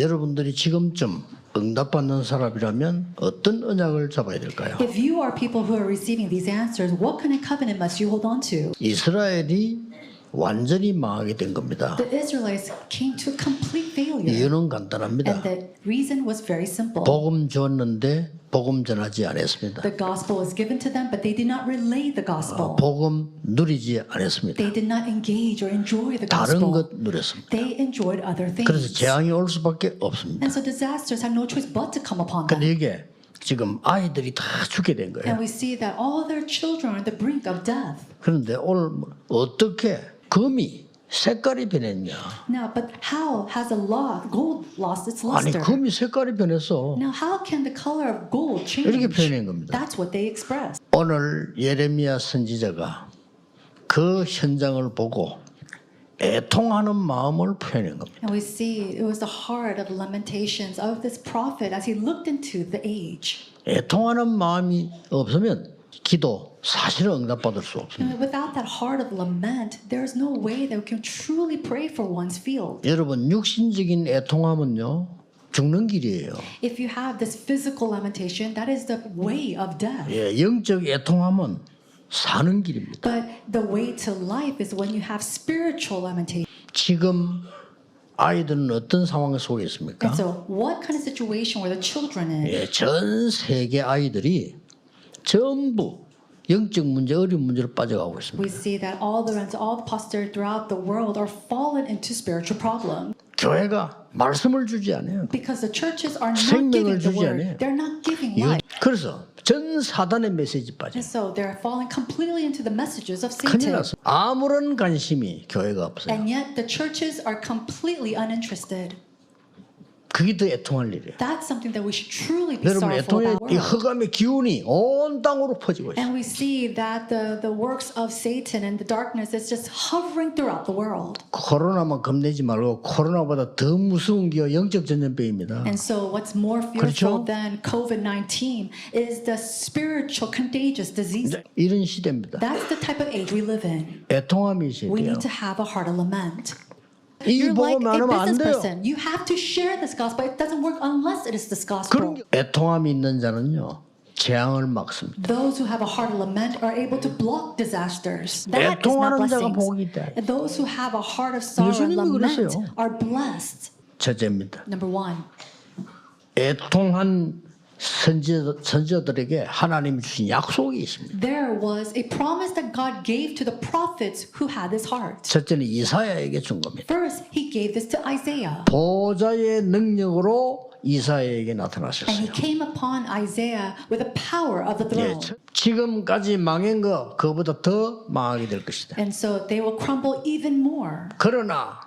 여러분들이 지금쯤 응답받는 사람이라면 어떤 언약을 잡아야 될까요? If you are people who are receiving these answers, what kind of covenant must you hold on to? 이스라엘이 완전히 망하게 된 겁니다. The Israelites came to a complete failure. 이유는 간단합니다. And the reason was very simple. 복음 주었는데 복음 전하지 않았습니다. The gospel was given to them, but they did not relay the gospel. 복음 누리지 않았습니다. They did not engage or enjoy the 다른 gospel. 것 누렸습니다. They enjoyed other 그래서 things. 재앙이 올 수밖에 없습니다. And so disasters have no choice but to come upon them. 근데 이게 지금 아이들이 다 죽게 된 거예요. And we see that all their children are on the brink of death. 그런데 오늘 어떻게 금이 색깔이 변했냐? Now, but how has gold lost its 아니 luster? 금이 색깔이 변해서 Now, how can the color of gold change? 이렇게 표현한 겁니다. That's what they express. 오늘 예레미야 선지자가 그 현장을 보고 애통하는 마음을 표현한 겁니다. And we see it was the heart of lamentations of this prophet as he looked into the age. 애통하는 마음이 없으면 기도 사실은 응답받을 수 없습니다. And without that heart of lament, there is no way that we can truly pray for one's field. 여러분 육신적인 애통함은요 죽는 길이에요. If you have this physical lamentation, that is the way of death. 예, 영적 애통함은 사는 길입니다. But the way to life is when you have spiritual lamentation. 지금 아이들은 어떤 상황 속에 있습니까? And so, what kind of situation were the children in? 예, 전 세계 아이들이 전부 영적 문제, 어려운 문제로 빠져가고 있습니다. We see that all the pastors throughout the world are fallen into spiritual problems 교회가 말씀을 주지 않아요. because the churches are not 생명을 giving the 주지 word. 않아요. They're not giving life. 그래서 전 사단의 메시지 빠져. And so they're falling completely into the messages of 큰일 Satan. 났어. 아무런 관심이 교회가 없어요. And yet the churches are completely uninterested. 그게 더 애통할 일이에요. That's something that we should truly be 여러분 sorrowful 애통의 about. 이 흑암의 기운이 온 땅으로 퍼지고 있어요. And we see that the works of Satan and the darkness is just hovering throughout the world. 코로나만 겁내지 말고 코로나보다 더 무서운 게 영적 전염병입니다. And so what's more 그렇죠? fearful than COVID-19 is the spiritual contagious disease. 이런 시대입니다. That's the type of age we live in. 애통함이 We 있어야 돼요. need to have a heart of lament. 이 You're like 복음 안 a 하면 안 business 돼요. person. You have to share this gospel. It doesn't work unless it is this 그런 gospel. 애통함이 있는 자는요 재앙을 막습니다. Those who have a heart of lament are able to block disasters. That is not 애통하는 자가 blessings. 복이 있다. And those who have a heart of sorrow and 예수님이 lament 그랬어요. are blessed. 첫째입니다. Number one, 애통한 선지자들에게 하나님이 주신 약속이 있습니다. there was a promise that God gave to the prophets who had this heart. 첫째는 이사야에게 준 겁니다. First, he gave this to Isaiah. 보좌의 능력으로 이사야에게 And he 나타나셨어요. came upon Isaiah with the power of the 예, throne. 지금까지 망한 거 그보다 더 망하게 될 것이다. And so they will crumble even more. 그러나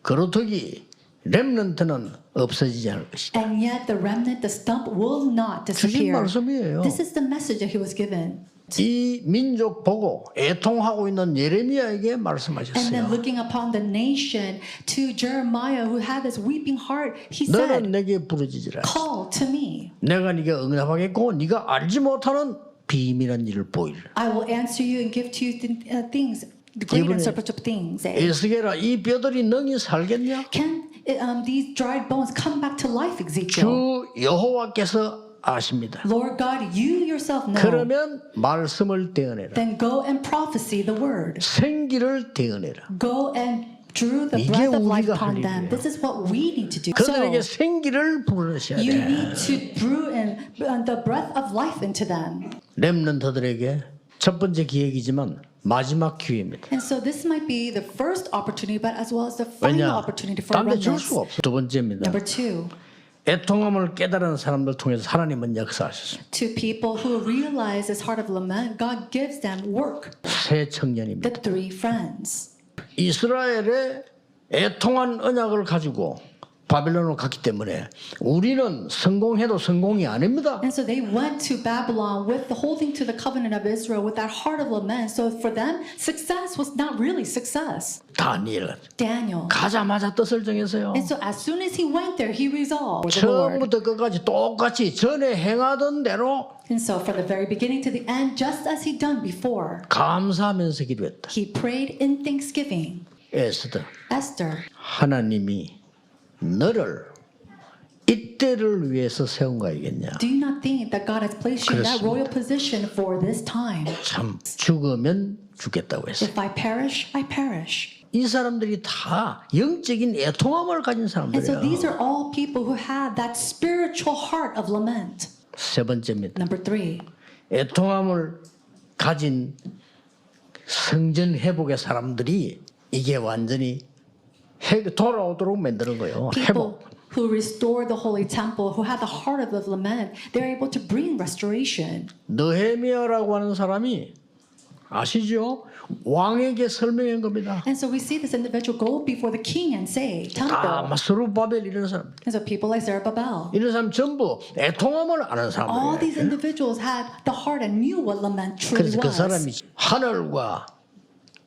그렇더기 렘넌트는 없어지지 않을 것이다. And yet the remnant, the stump, will not 주신 disappear. 말씀이에요. This is the message that he was given. 이 민족 보고 애통하고 있는 예레미야에게 And then 말씀하셨어요. looking upon the nation to Jeremiah, who had this weeping heart, he 너는 said, 내게 부르짖으라. call to me. 내가 네게 응답하겠고 네가 알지 못하는 비밀한 일을 보이리라. I will answer you and give to you things, the great and 이번에 interpretive things. 에스겔아 이 뼈들이 능히 살겠냐? Can these dried bones come back to life, Ezekiel? 주 여호와께서 아십니다. Lord God, you yourself know. 그러면 말씀을 대언해라. Then go and prophesy the word. 생기를 대언해라. Go and drew the 이게 breath of life 우리가 upon 할 them. 일이에요. This is what we need to do. So 그들에게 생기를 불어넣으셔야 you 돼. need to brew in the breath of life into them. 렘넌트들에게 첫 번째 기회이지만 마지막 기회입니다. And so this might be the first opportunity, but as well as the final 왜냐? opportunity for 딴 데 줄 remnants. 수가 없어. 두 번째입니다. Number two, 애통함을 깨달은 사람들 통해서 하나님은 역사하셨습니다. to people who realize this heart of lament, God gives them work. 새 청년입니다. The three friends. 이스라엘의 애통한 언약을 가지고 바빌론으로 갔기 때문에 우리는 성공해도 성공이 아닙니다. And so they went to Babylon with the holding to the covenant of Israel with that heart of lament. So for them, success was not really success. 다니엘 Daniel. 가자마자 뜻을 정했어요. And so as soon as he went there, he resolved the Lord. 처음부터 끝까지 똑같이 전에 행하던 대로 And so from the very beginning to the end, just as he done before, 감사하면서 기도했다. he prayed in thanksgiving. 에스더 Esther, 하나님이 너를 이때를 위해서 세운 거 아니겠냐? Do you not think that God has placed you in that 그렇습니다. royal position for this time? 참 죽으면 죽겠다고 했어요. If I perish, I perish. 이 사람들이 다 영적인 애통함을 가진 And so 사람들이에요. these are all people who have that spiritual heart of lament. 세 번째입니다. Number 3, 애통함을 가진 성전 회복의 사람들이 이게 완전히 돌아오도록 만드는 거예요. people 회복. who restore the holy temple, who have the heart of lament, they're able to bring restoration. 느헤미야라고 하는 사람이 아시죠? 왕에게 설명한 겁니다. And so we see this individual go before the king and say, 다 temple. 스룹바벨 이런 사람, And so people like Zerubbabel. 이런 사람 전부 애통함을 아는 All these 사람들이에요. individuals had the heart and knew what lament truly 그래서 그 사람이 was. 하늘과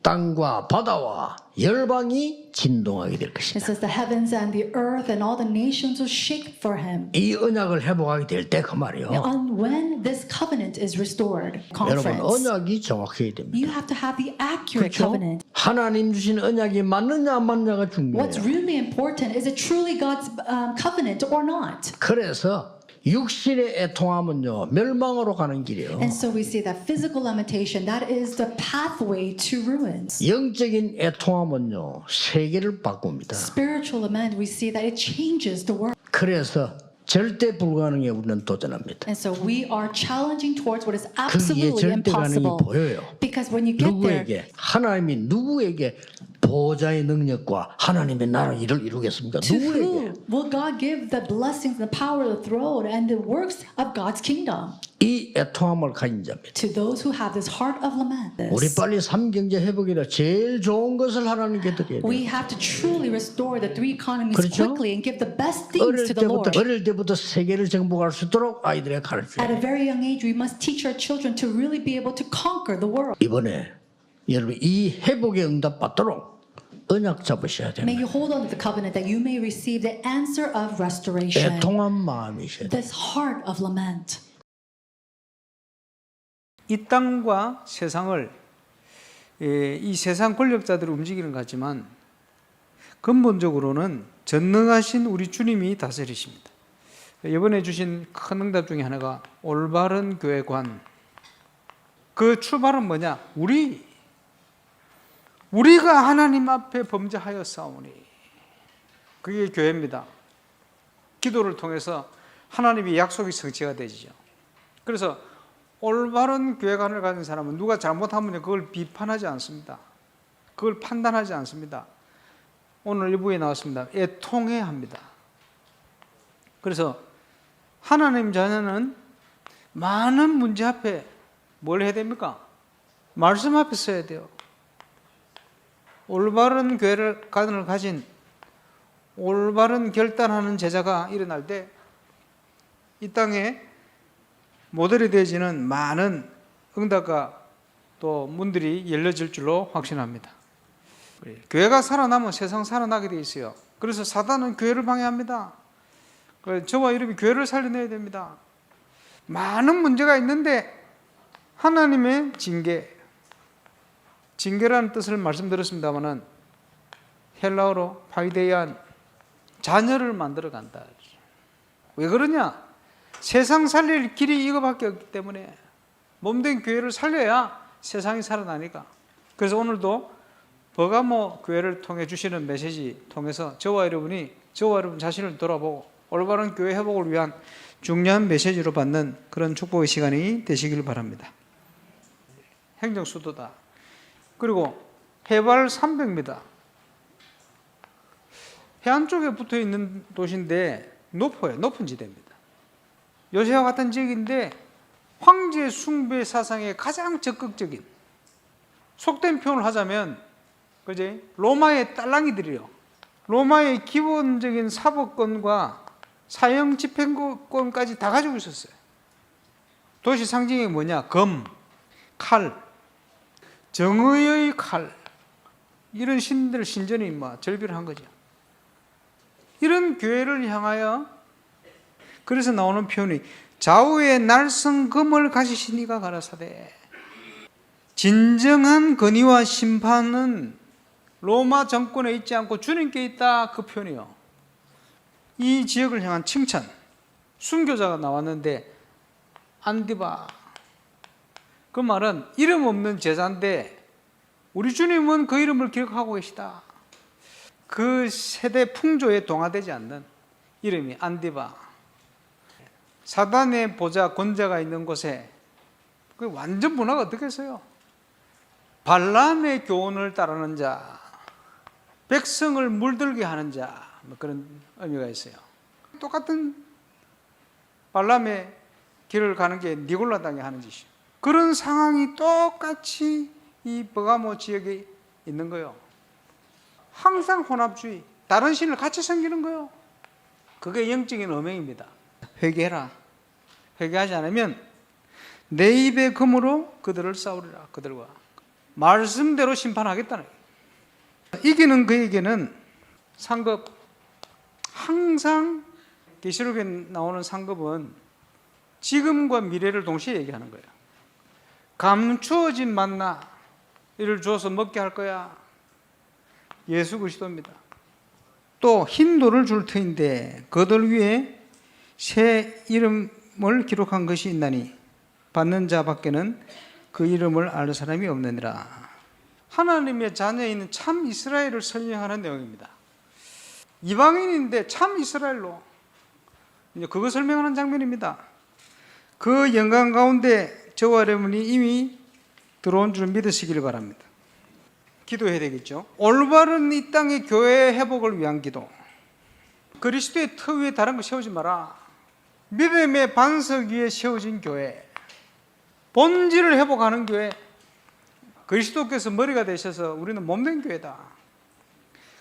땅과 바다와 열방이 진동하게 될 It 것이다. says the heavens and the earth and all the nations will shake for him. 이 언약을 회복하게 될 때 그 말이요. And when this covenant is restored, 여러분 conference, 언약이 정확해야 됩니다. you have to have the accurate 그렇죠? covenant. 하나님 주신 언약이 맞느냐 안 맞느냐가 What's 중요해요. really important is it truly God's covenant or not? 그래서 육신의 애통함은요 멸망으로 가는 길이에요. And so we see that physical lamentation, that is the pathway to ruins. 영적인 애통함은요 세계를 바꿉니다. Spiritual lament, we see that it changes the world. 그래서 절대 불가능에 우리는 도전합니다. And so we are challenging towards what is 그게 absolutely 절대 가능이 impossible. 보여요. Because when you get there, 누구에게 하나님이 누구에게 보호자의 능력과 하나님의 나라 일을 이루겠습니까? to 누구에게? who will God give the blessings, the power of the throne, and the works of God's kingdom? 이 애통함을 가진 자입니다. To those who have this heart of lament. 우리 빨리 삼경제 회복이라 제일 좋은 것을 하나님께 드려야 돼요. We have to truly restore the three economies 그렇죠? quickly and give the best things to the Lord. 어릴 때부터 세계를 정복할 수 있도록 아이들에게 가르쳐야 At 돼요. a very young age, we must teach our children to really be able to conquer the world. 이번에 여러분 이 회복의 응답 받도록 언약 잡으셔야 May 됩니다. you hold on to the covenant that you may receive the answer of restoration. 애통한 마음이셔야 돼요. This heart of lament. 이 땅과 세상을 이 세상 권력자들이 움직이는 것 같지만 근본적으로는 전능하신 우리 주님이 다스리십니다. 이번에 주신 큰 응답 중에 하나가 올바른 교회관. 그 출발은 뭐냐? 우리가 하나님 앞에 범죄하여 싸우니 그게 교회입니다. 기도를 통해서 하나님의 약속이 성취가 되죠. 그래서 올바른 교회관을 가진 사람은 누가 잘못하면 그걸 비판하지 않습니다. 그걸 판단하지 않습니다. 오늘 일부에 나왔습니다. 애통해야 합니다. 그래서 하나님 자녀는 많은 문제 앞에 뭘 해야 됩니까? 말씀 앞에 서야 돼요. 올바른 교회관을 가진 올바른 결단하는 제자가 일어날 때 이 땅에 모델이 되어지는 많은 응답과 또 문들이 열려질 줄로 확신합니다. 교회가 살아나면 세상 살아나게 되어 있어요. 그래서 사단은 교회를 방해합니다. 저와 여러분이 교회를 살려내야 됩니다. 많은 문제가 있는데 하나님의 징계라는 뜻을 말씀드렸습니다마는 헬라어로 파이데이안, 자녀를 만들어 간다. 왜 그러냐? 세상 살릴 길이 이거밖에 없기 때문에 몸된 교회를 살려야 세상이 살아나니까. 그래서 오늘도 버가모 교회를 통해 주시는 메시지 통해서 저와 여러분 자신을 돌아보고 올바른 교회 회복을 위한 중요한 메시지로 받는 그런 축복의 시간이 되시길 바랍니다. 행정수도다. 그리고 해발 300m. 해안 쪽에 붙어 있는 도시인데 높은 지대입니다. 요새와 같은 지역인데 황제 숭배 사상의 가장 적극적인, 속된 표현을 하자면 그지? 로마의 딸랑이들이요. 로마의 기본적인 사법권과 사형 집행권까지 다 가지고 있었어요. 도시 상징이 뭐냐? 검, 칼, 정의의 칼. 이런 신전이 절비를 한 거죠. 이런 교회를 향하여 그래서 나오는 표현이 좌우에 날선 검을 가지시니가 가라사대. 진정한 건의와 심판은 로마 정권에 있지 않고 주님께 있다. 그 표현이요. 이 지역을 향한 칭찬, 순교자가 나왔는데 안디바, 그 말은 이름 없는 제자인데 우리 주님은 그 이름을 기억하고 계시다. 그 세대 풍조에 동화되지 않는 이름이 안디바. 사단의 보좌 권자가 있는 곳에 그 완전 문화가 어떻겠어요? 발람의 교훈을 따르는 자, 백성을 물들게 하는 자, 뭐 그런 의미가 있어요. 똑같은 발람의 길을 가는 게 니골라 땅에 하는 짓이에요. 그런 상황이 똑같이 이 버가모 지역에 있는 거예요. 항상 혼합주의, 다른 신을 같이 섬기는 거예요. 그게 영적인 어명입니다. 회개해라. 회개하지 않으면 내 입의 검으로 그들을 싸우리라. 그들과 말씀대로 심판하겠다는 거예요. 이기는 그에게는 상급, 항상 계시록에 나오는 상급은 지금과 미래를 동시에 얘기하는 거예요. 감추어진 만나 이를 주어서 먹게 할 거야. 예수 그리스도입니다. 또 흰 돌을 줄 터인데 그들 위에 새 이름을 기록한 것이 있나니 받는 자밖에는 그 이름을 알 사람이 없느니라. 하나님의 자녀인 참 이스라엘을 설명하는 내용입니다. 이방인인데 참 이스라엘로 이제 그거 설명하는 장면입니다. 그 영광 가운데 저와 여러분이 이미 들어온 줄 믿으시기를 바랍니다. 기도해야 되겠죠. 올바른 이 땅의 교회 회복을 위한 기도. 그리스도의 터 위에 다른 거 세우지 마라. 믿음의 반석 위에 세워진 교회, 본질을 회복하는 교회. 그리스도께서 머리가 되셔서 우리는 몸된 교회다.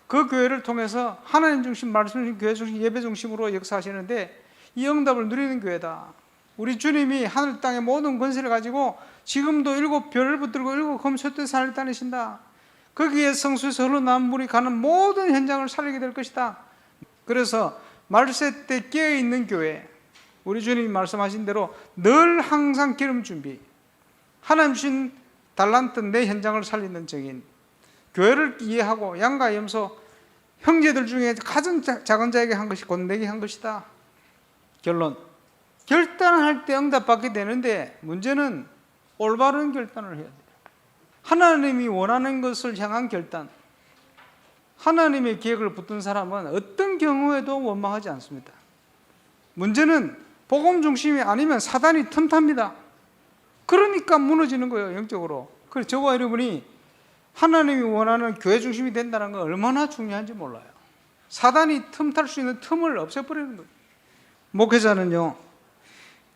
그 교회를 통해서 하나님 중심, 말씀 중심, 교회 중심, 예배 중심으로 역사하시는데 이 응답을 누리는 교회다. 우리 주님이 하늘 땅의 모든 권세를 가지고 지금도 7별을 붙들고 7검 산을 다니신다. 거기에 성수에서 흘러나온 물이 가는 모든 현장을 살리게 될 것이다. 그래서 말세 때 깨어있는 교회, 우리 주님이 말씀하신 대로 늘 항상 기름 준비, 하나님 주신 달란트 내 현장을 살리는 적인 교회를 이해하고 양가 염소 형제들 중에 가장 작은 자에게 한 것이 곧 내게 한 것이다. 결론, 결단할 때 응답받게 되는데 문제는 올바른 결단을 해야 돼요. 하나님이 원하는 것을 향한 결단, 하나님의 계획을 붙든 사람은 어떤 경우에도 원망하지 않습니다. 문제는 복음 중심이 아니면 사단이 틈탑니다. 그러니까 무너지는 거예요, 영적으로. 그래서 저와 여러분이 하나님이 원하는 교회 중심이 된다는 건 얼마나 중요한지 몰라요. 사단이 틈탈 수 있는 틈을 없애버리는 거예요. 목회자는요,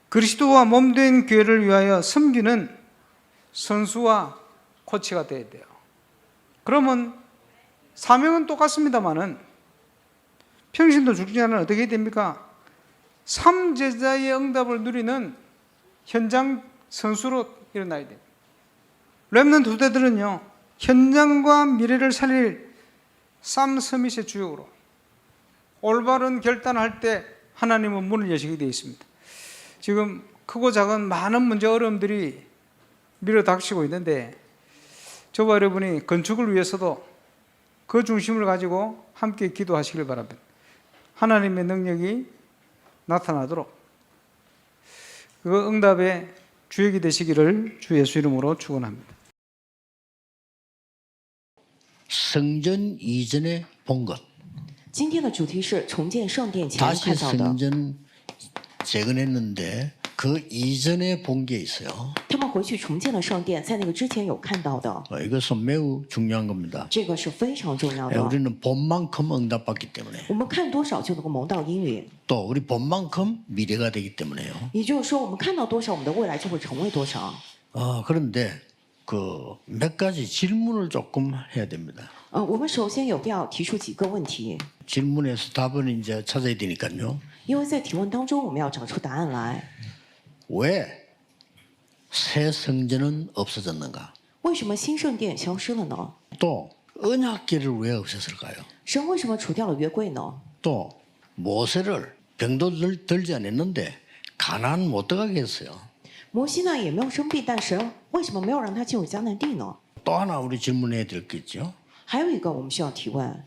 그리스도와 몸된 교회를 위하여 섬기는 선수와 코치가 되어야 돼요. 그러면 사명은 똑같습니다만은 평신도 죽지자는 어떻게 됩니까? 3제자의 응답을 누리는 현장 선수로 일어나야 돼요. 렘넌트 후대들은요, 현장과 미래를 살릴 쌈 서밋의 주역으로 올바른 결단을 할 때 하나님은 문을 여시게 되어 있습니다. 지금 크고 작은 많은 문제 어려움들이 밀어닥치고 있는데 저와 여러분이 건축을 위해서도 그 중심을 가지고 함께 기도하시길 바랍니다. 하나님의 능력이 나타나도록 그 응답의 주역이 되시기를 주 예수 이름으로 축원합니다. 성전 이전에 본 것. 今天的主题是重建圣殿前 다시 看到的。 성전 재건했는데 그 이전에 본 게 있어요. 他们回去重建了圣殿，在那个之前有看到的， 이것은 매우 중요한 겁니다. 这个是非常重要的。 우리는 본만큼 응답받기 때문에 我们看多少就能够蒙到应允， 또 우리 본만큼 미래가 되기 때문에요. 也就是说，我们看到多少，我们的未来就会成为多少。 그런데 그 몇 가지 질문을 조금 해야 됩니다. 我们首先有必要提出几个问题， 질문에서 답을 이제 찾아야 되니까요. 因为在提问当中，我们要找出答案来。 왜 새 성전은 없어졌는가? 为什么新圣殿消失了呢？ 또 언약궤를 왜 없앴을까요? 神为什么除掉了约柜呢？ 또 모세를 병도 들지 않았는데 가나안 못 들어가게 했어요. 摩西呢也没有生病，但神为什么没有让他进入迦南地呢？ 또 하나 우리 질문해야 될 게 있죠. 还有一个我们需要提问：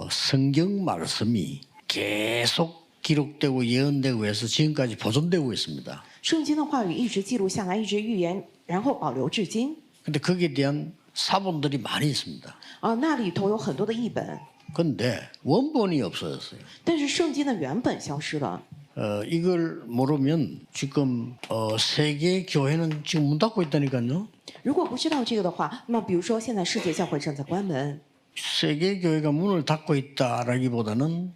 성경 말씀이 계속 기록되고 예언되고 해서 지금까지 보존되고 있습니다. 圣经的话语一直记录下来，一直预言，然后保留至今。 근데 거기에 대한 사본들이 많이 있습니다. 那里头有很多的译本， 근데 원본이 없어졌어요. 但是圣经的原本消失了。 이걸 모르면 지금 세계 교회는 지금 문 닫고 있다니까요. 如果不知道这个的话，那么比如说现在世界教会正在关门， 세계 교회가 문을 닫고 있다라기보다는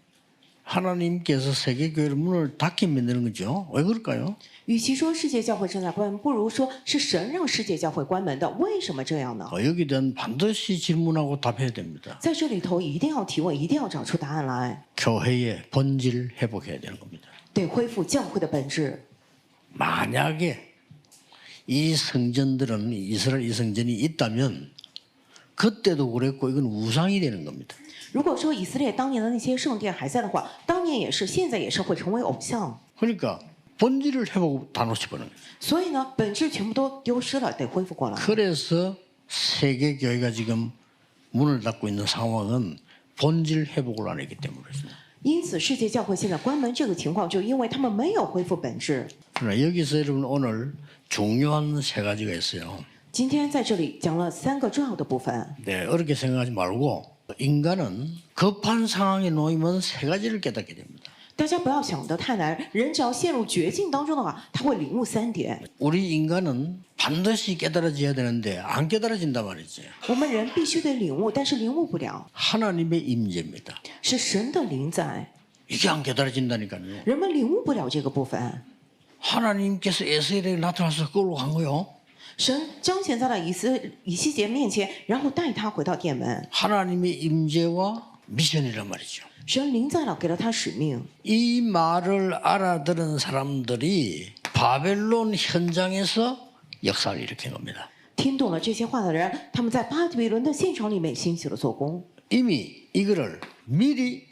하나님께서 세계 교회를 문을 닫게 만드는 거죠. 왜 그럴까요? 与其说世界教会正在关门，不如说是神让世界教会关门的。为什么这样呢？ 여기에 대한 반드시 질문하고 답해야 됩니다. 在这里头一定要提问，一定要找出答案来， 교회의 본질 회복해야 되는 겁니다. 得恢复教会的本质。 만약에 이 성전들은 이스라엘 이 성전이 있다면 그때도 그랬고 이건 우상이 되는 겁니다. 如果说以色列当年的那些圣殿还在的话，当年也是，现在也是会成为偶像。 그러니까 본질을 회복 다 놓쳐버리는 거예요. 所以呢，本质全部都丢失了，得恢复过来。 그래서 세계 교회가 지금 문을 닫고 있는 상황은 본질 회복을 안 했기 때문에 그렇습니다. 因此，世界教会现在关门这个情况，就因为他们没有恢复本质。 그러나 여기서 여러분 오늘 중요한 세 가지가 있어요. 今天在这里讲了3个重要的部分， 네, 어렵게 생각하지 말고 인간은 급한 상황에 놓이면 세 가지를 깨닫게 됩니다. 大家不要想得太难。人只要陷入绝境当中的话，他会领悟3点。 우리 인간은 반드시 깨달아져야 되는데 안 깨달아진단 말이죠. 我们人必须得领悟，但是领悟不了， 하나님의 임재입니다. 是神的灵在， 이게 안 깨달아진다니까요. 人们领悟不了这个部分。 하나님께서 에스겔에게 나타나서 끌고 간 거요. 神彰显在了以西结面前，然后带他回到殿门。 하나님의 임재와 미션이란 말이죠. 神临在了，给了他使命。 이 말을 알아들은 사람들이 바벨론 현장에서 역사를 일으킨 겁니다. 听懂了这些话的人，他们在巴比伦的现场里面兴起了做工。 이미 이거를 미리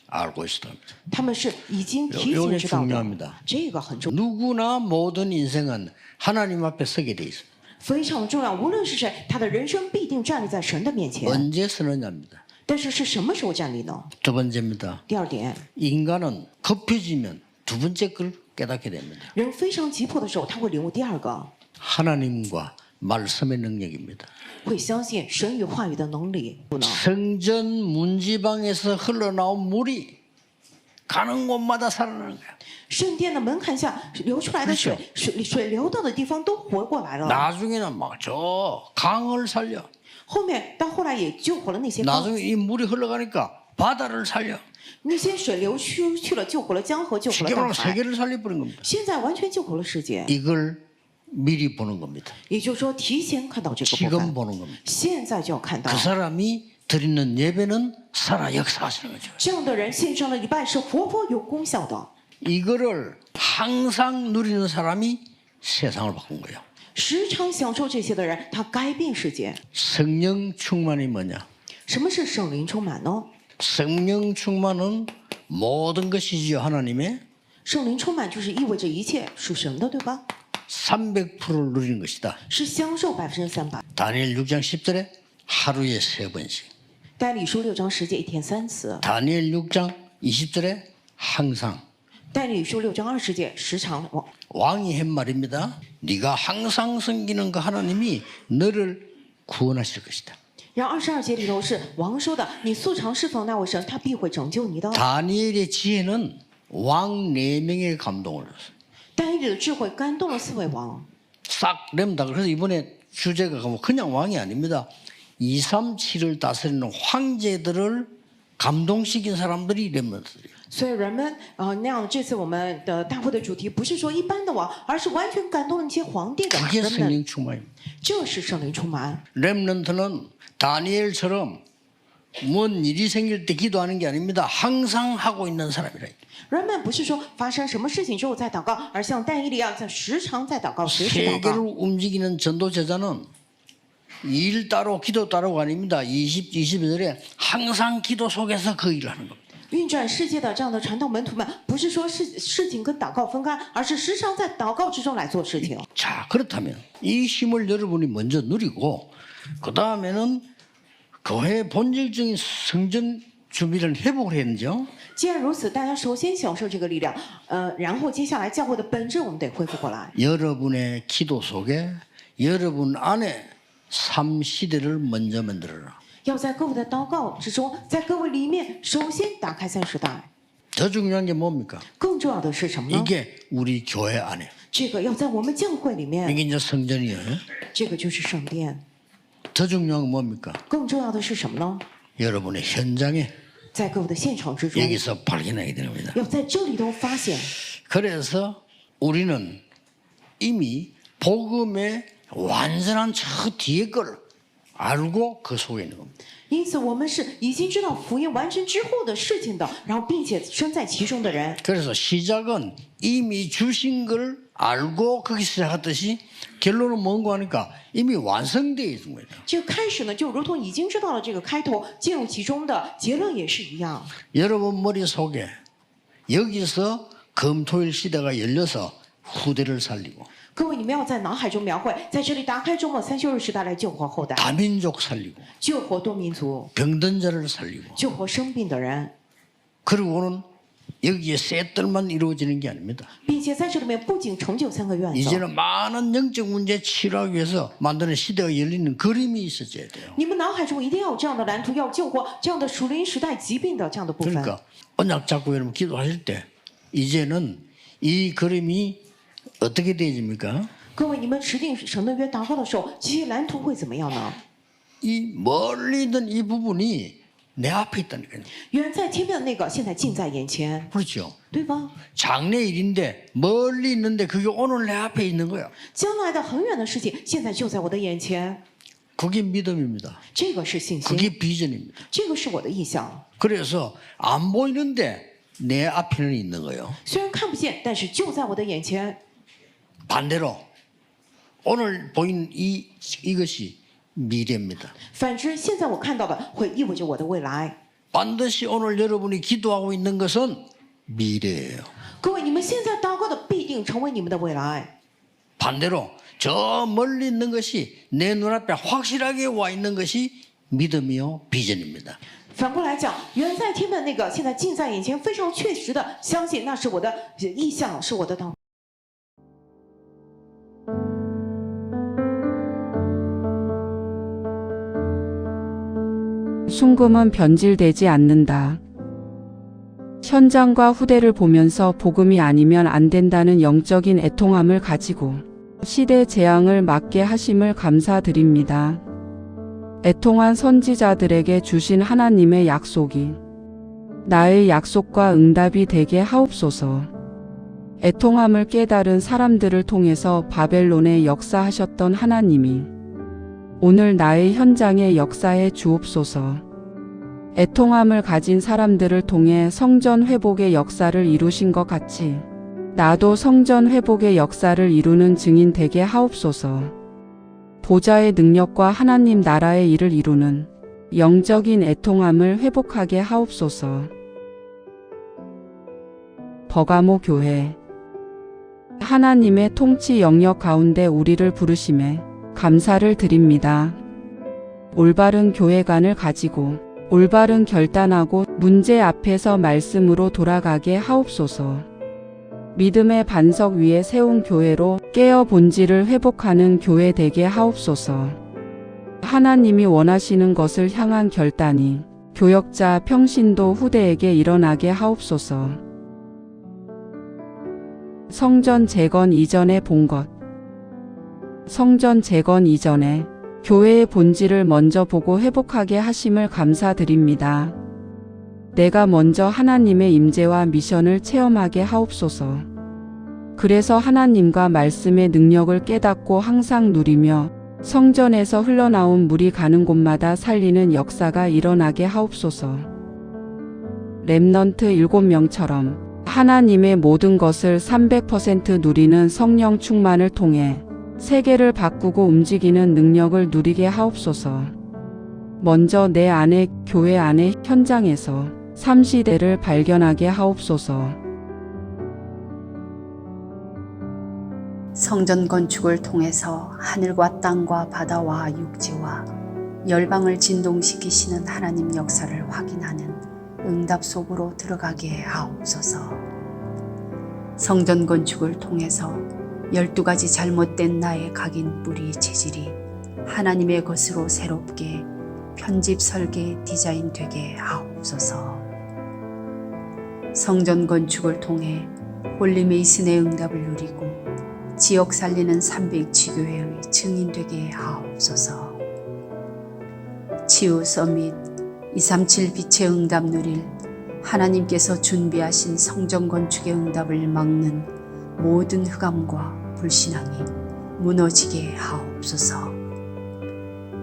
알고 있었던 겁니다. 他们是已经提前 요게 知道的， 중요합니다. 这个很重要， 누구나 모든 인생은 하나님 앞에 서게 돼 있습니다. 非常重要。无论是谁，他的人生必定站立在神的面前。 언제 서느냐입니다. 但是是什么时候站立呢？ 두 번째입니다. 第二点， 인간은 급해지면 두 번째 걸 깨닫게 됩니다. 人非常急迫的时候，他会领悟第二个， 하나님과 말씀의 능력입니다. 会相信神与话语的能力。不能， 성전 문지방에서 흘러나온 물이 가는 곳마다 살아나는 거야. 圣殿的门槛下流出来的水，水流到的地方都活过来了。 나중에는 막 저 강을 살려. 后面到后来也救活了那些江， 나중에 이 물이 흘러가니까 바다를 살려. 那些水流出去了，救活了江河，救活 쉽게 了大 말하면 海。 세계를 살려버린 겁니다. 现在完全救活了世界， 이걸 미리 보는 겁니다. 也就是说提前看到这个部 지금 分， 보는 겁니다. 现在就要看到 그 。 사람이 드리는 예배는 살아 역사하시는 거죠. 这样的人献上了礼拜是活泼有功效的， 이거를 항상 누리는 사람이 세상을 바꾼 거예요. 时常享受这些的人，他改变世界。 성령 충만이 뭐냐? 什么是圣灵充满呢？ 성령 충만은 모든 것이지요 하나님의 圣灵充满就是意味着一切属神的，对吧？ 300%를 누리는 것이다. 是享受300%。 다니엘 6장 10절에 하루에 3번씩. 但以理书6章10节一天3次， 다니엘 6장 20절에 항상. 但以理书6章20节时常。 왕이 한 말입니다. 네가 항상 섬기는 그 하나님이 너를 구원하실 것이다. 然后22节里头是王说的：“你素常侍奉那位神，他必会拯救你的。” 다니엘의 지혜는 왕 4명의 감동을 줬어요. 但以理的智慧感动了4位王。 싹 렘다. 그래서 이번에 주제가 뭐 그냥 왕이 아닙니다. 237을 다스리는 황제들을 감동시킨 사람들이 렘넌트들이에요. 所以人们那样，这次我们的大会的主题不是说一般的王，而是完全感动了那些皇帝的 그게 人们。 성령 충만입니다. 这是圣灵充满。 렘넌트는 다니엘처럼 뭔 일이 생길 때 기도하는 게 아닙니다. 항상 하고 있는 사람이라. 人们不是说发生什么事情之后再祷告，而像但以理一样，在时常在祷告，随时祷 세계를 告。 움직이는 전도 제자는 일 따로 기도 따로가 아닙니다. 22절에 항상 기도 속에서 그 일을 하는 겁니다. 运转世界的这样的传道门徒们，不是说事情跟祷告分开，而是时常在祷告之中来做事情。 자, 그렇다면 이 힘을 여러분이 먼저 누리고 그 다음에는 교회의 본질적인 성전 준비를 회복을 했죠. 既然如此，大家首先享受这个力量，然后接下来教会的本质我们得恢复过来。 여러분의 기도 속에 여러분 안에 삶 시대를 먼저 만들어라. 要在各位的祷告之中，在各位里面，首先打开三时代。 더 중요한 게 뭡니까? 更重要的是什么呢？ 이게 우리 교회 안에. 这个要在我们教会里面， 이게 이제 성전이에요. 这个就是圣殿。 더 중요한 건 뭡니까? 更重要的是什么呢？ 여러분의 현장에 在各位的现场之中， 여기서 발견하게 되는 겁니다. 要在这里头发现。 그래서 우리는 이미 복음의 완전한 저 뒤에 걸 알고 그 속에 있는 겁니다. 因此，我们是已经知道福音完成之后的事情的，然后并且身在其中的人。 그래서 시작은 이미 주신 걸 알고 거기 시작했듯이 결론은 뭔가 하니까 이미 완성되어 있는 거예요. 这个开始呢，就如同已经知道了这个开头，进入其中的结论也是一样。 여러분 머릿속에 여기서 금토일 시대가 열려서 후대를 살리고 各位，你们要在脑海中描绘，在这里打开周末三休日时代来救活后代， 다민족 살리고 救活多民族， 병든 자를 살리고 救活生病的人， 그리고는 여기에 셋들만 이루어지는 게 아닙니다. 并且在这里面不仅成就三个愿则， 이제는 많은 영적 문제 치료하기 위해서 만드는 시대가 열리는 그림이 있어져야 돼요. 你们脑海中一定要有这样的蓝图，要救活这样的属灵时代疾病的这样的部分。 그러니까 언약 잡고 여러분 기도하실 때 이제는 이 그림이 어떻게 되어집니까? 各位，你们持定神的约祷告的时候，这些蓝图会怎么样呢？ 이 멀리 있는 이 부분이 내 앞에 있다니까요. 远在天边的那个，现在近在眼前， 그렇죠. 对吧？ 장래일인데 멀리 있는데 그게 오늘 내 앞에 있는 거야. 将来的很远的事情，现在就在我的眼前， 그게 믿음입니다. 这个是信 그게 心， 비전입니다. 这个是我的意向。 그래서 안 보이는데 내 앞에는 있는 거예요. 虽然看不见，但是就在我的眼前。 반대로 오늘 보인 이것이 미래입니다. 反之，现在我看到的会意味着我的未来。 반드시 오늘 여러분이 기도하고 있는 것은 미래예요. 各位，你们现在祷告的必定成为你们的未来。 반대로 저 멀리 있는 것이 내 눈앞에 확실하게 와 있는 것이 믿음이요 비전입니다. 反过来讲，远在天边的那个，现在近在眼前，非常确实的相信那是我的意向，是我的祷告。 순금은 변질되지 않는다. 현장과 후대를 보면서 복음이 아니면 안 된다는 영적인 애통함을 가지고 시대 재앙을 막게 하심을 감사드립니다. 애통한 선지자들에게 주신 하나님의 약속이 나의 약속과 응답이 되게 하옵소서. 애통함을 깨달은 사람들을 통해서 바벨론에 역사하셨던 하나님이 오늘 나의 현장에 역사해 주옵소서. 애통함을 가진 사람들을 통해 성전 회복의 역사를 이루신 것 같이 나도 성전 회복의 역사를 이루는 증인 되게 하옵소서. 보좌의 능력과 하나님 나라의 일을 이루는 영적인 애통함을 회복하게 하옵소서. 버가모 교회 하나님의 통치 영역 가운데 우리를 부르심에 감사를 드립니다. 올바른 교회관을 가지고 올바른 결단하고 문제 앞에서 말씀으로 돌아가게 하옵소서. 믿음의 반석 위에 세운 교회로 깨어 본질을 회복하는 교회 되게 하옵소서. 하나님이 원하시는 것을 향한 결단이 교역자 평신도 후대에게 일어나게 하옵소서. 성전 재건 이전에 본 것. 성전 재건 이전에 교회의 본질을 먼저 보고 회복하게 하심을 감사드립니다. 내가 먼저 하나님의 임재와 미션을 체험하게 하옵소서. 그래서 하나님과 말씀의 능력을 깨닫고 항상 누리며 성전에서 흘러나온 물이 가는 곳마다 살리는 역사가 일어나게 하옵소서. 렘넌트 7명처럼 하나님의 모든 것을 300% 누리는 성령 충만을 통해 세계를 바꾸고 움직이는 능력을 누리게 하옵소서. 먼저 내 안에 교회 안의 현장에서 삼시대를 발견하게 하옵소서. 성전 건축을 통해서 하늘과 땅과 바다와 육지와 열방을 진동시키시는 하나님 역사를 확인하는 응답 속으로 들어가게 하옵소서. 성전 건축을 통해서 12가지 잘못된 나의 각인 뿌리 체질이 하나님의 것으로 새롭게 편집 설계 디자인 되게 하옵소서. 성전 건축을 통해 홀리메이슨의 응답을 누리고 지역 살리는 300지교회의 증인 되게 하옵소서. 치유 서밋 237 빛의 응답 누릴 하나님께서 준비하신 성전 건축의 응답을 막는 모든 흑암과 불신앙이 무너지게 하옵소서.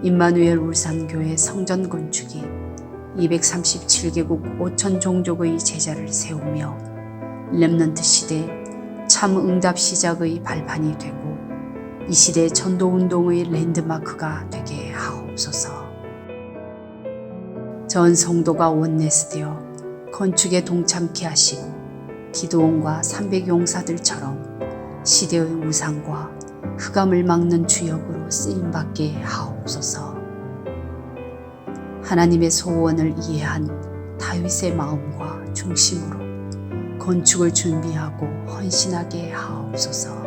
임마누엘 울산교회 성전 건축이 237개국 5천 종족의 제자를 세우며 렘넌트 시대 참 응답 시작의 발판이 되고 이 시대 전도운동의 랜드마크가 되게 하옵소서. 전 성도가 원내스되어 건축에 동참케 하시고 기도원과 300용사들처럼 시대의 우상과 흑암을 막는 주역으로 쓰임받게 하옵소서. 하나님의 소원을 이해한 다윗의 마음과 중심으로 건축을 준비하고 헌신하게 하옵소서.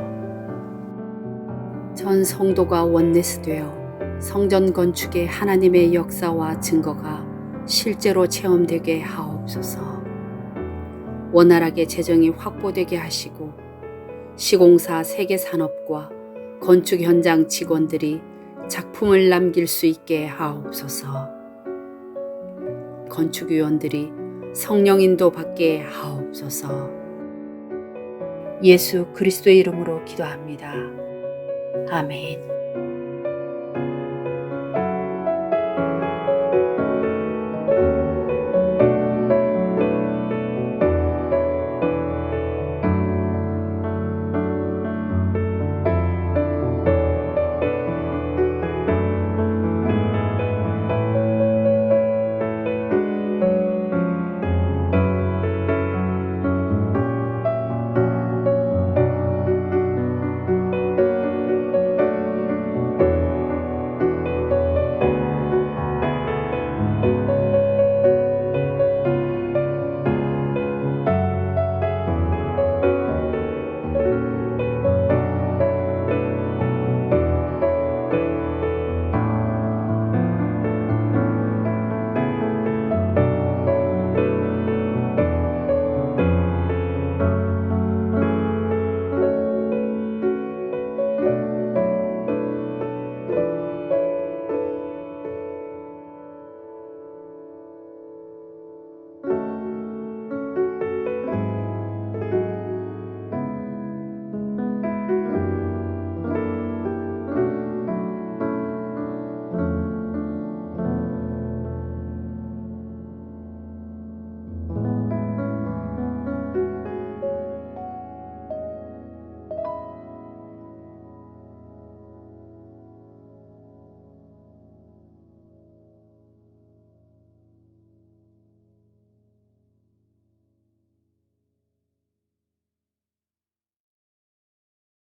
전 성도가 원내스되어 성전 건축의 하나님의 역사와 증거가 실제로 체험되게 하옵소서. 원활하게 재정이 확보되게 하시고 시공사 세계산업과 건축 현장 직원들이 작품을 남길 수 있게 하옵소서. 건축위원들이 성령 인도 받게 하옵소서. 예수 그리스도의 이름으로 기도합니다. 아멘.